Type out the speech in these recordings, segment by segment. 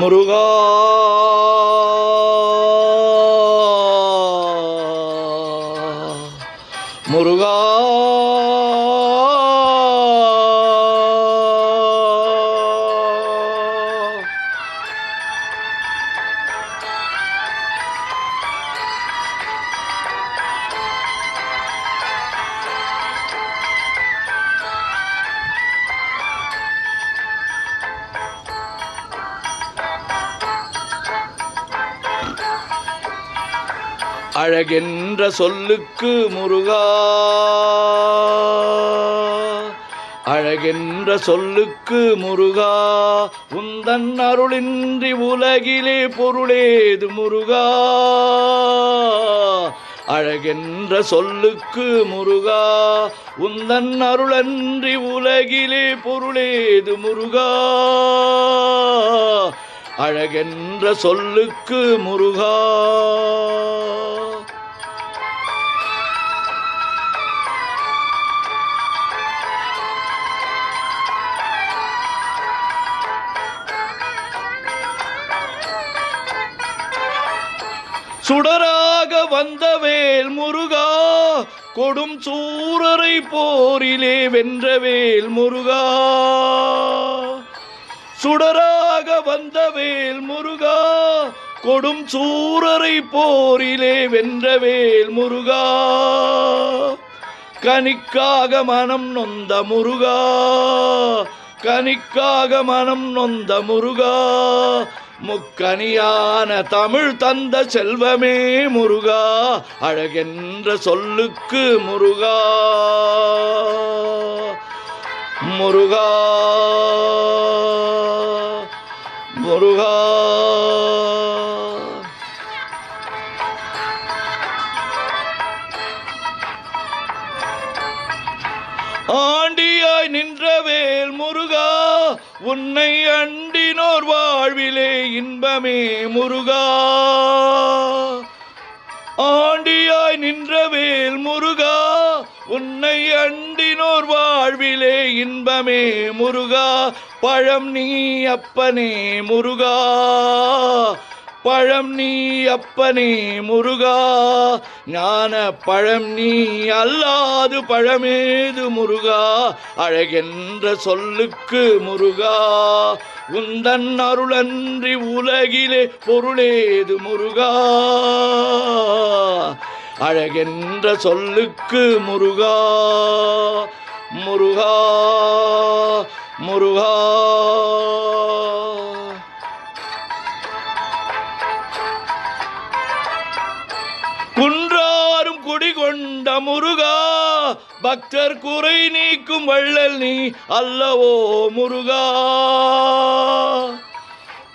முருகா முருகா அழகென்ற சொல்லுக்கு முருகா, அழகென்ற சொல்லுக்கு முருகா, உந்தன் அருளின்றி உலகிலே பொருளேது முருகா. அழகென்ற சொல்லுக்கு முருகா, உந்தன் அருளன்றி உலகிலே பொருளேது முருகா. அழகென்ற சொல்லுக்கு முருகா. சுடராக வந்தவேல் முருகா, கொடும் சூரரை போரிலே வென்றவேல் முருகா. சுடராக வந்தவேல் முருகா, கொடும் சூரரை போரிலே வென்றவேல் முருகா. கனிக்காக மனம் நொந்த முருகா, கனிக்காக மனம் நொந்த முருகா. முக்கனியான தமிழ் தந்த செல்வமே முருகா. அழகென்ற சொல்லுக்கு முருகா, முருகா முருகா. ஆண்டியாய் நின்றவேல் முருகா, உன்னை அண்டினோர் வாழ்விலே இன்பமே முருகா. ஆண்டியாய் நின்றவேல் முருகா, உன்னை அண்டினோர் வாழ்விலே இன்பமே முருகா. பழம் நீ அப்பனே முருகா, பழம் நீ அப்பனே முருகா. ஞான பழம் நீ அல்லாது பழமேது முருகா. அழகென்ற சொல்லுக்கு முருகா, உந்தன் அருளன்றி உலகிலே பொருளேது முருகா. அழகென்ற சொல்லுக்கு முருகா, முருகா முருகா. குன்றாரும் குடிகொண்ட முருகா, பக்தர் குறை நீக்கும் வள்ளல் நீ அல்லவோ முருகா.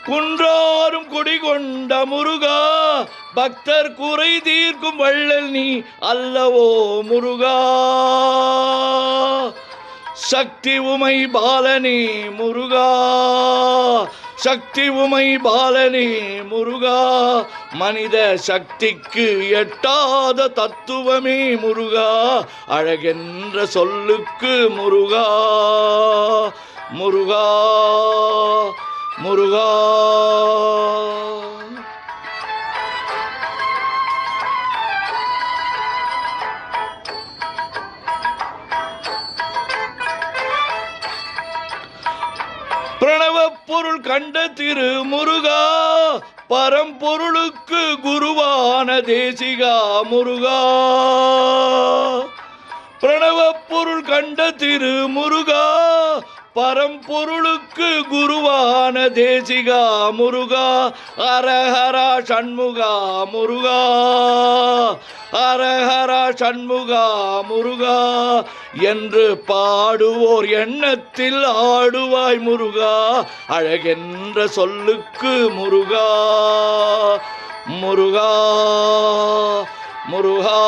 குன்றாரும் குடிகொண்ட முருகா, பக்தர் குறை தீர்க்கும் வள்ளல் நீ அல்லவோ முருகா. சக்தி உமை பாலனே முருகா, சக்தி உமை பாலனே முருகா. மனித சக்திக்கு எட்டாத தத்துவமே முருகா. அழகென்ற சொல்லுக்கு முருகா, முருகா முருகா. பிரணவ பொருள் கண்ட திரு முருகா, பரம்பொருளுக்கு குருவான தேசிகா முருகா. பிரணவ பொருள் கண்ட திரு முருகா, பரம்பொருளுக்கு குருவான தேசிகா முருகா. அரஹரா சண்முகா முருகா, அரஹரா சண்முகா முருகா என்று பாடுவோர் எண்ணத்தில் ஆடுவாய் முருகா. அழகென்ற சொல்லுக்கு முருகா, முருகா முருகா.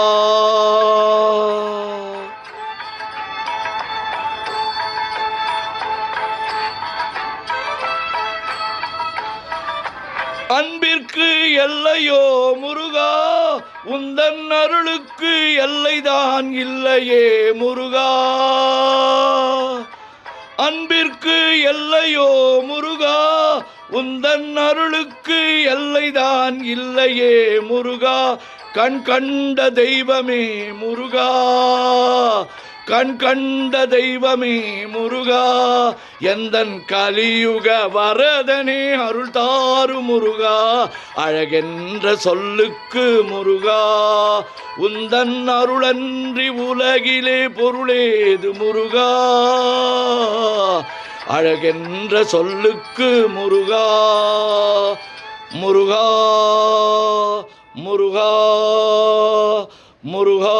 அன்பிற்கு எல்லையோ முருகா, உந்தன் அருளுக்கு எல்லைதான் இல்லையே முருகா. அன்பிற்கு எல்லையோ முருகா, உந்தன் அருளுக்கு எல்லைதான் இல்லையே முருகா, கண் கண்ட தெய்வமே முருகா, கண் கண்ட தெய்வமே முருகா, எந்தன் கலியுக வரதனே அருள் தாரு முருகா, அழகென்ற சொல்லுக்கு முருகா, உந்தன் அருளன்றி உலகிலே பொருளேது முருகா, அழகென்ற சொல்லுக்கு முருகா, முருகா முருகா முருகா.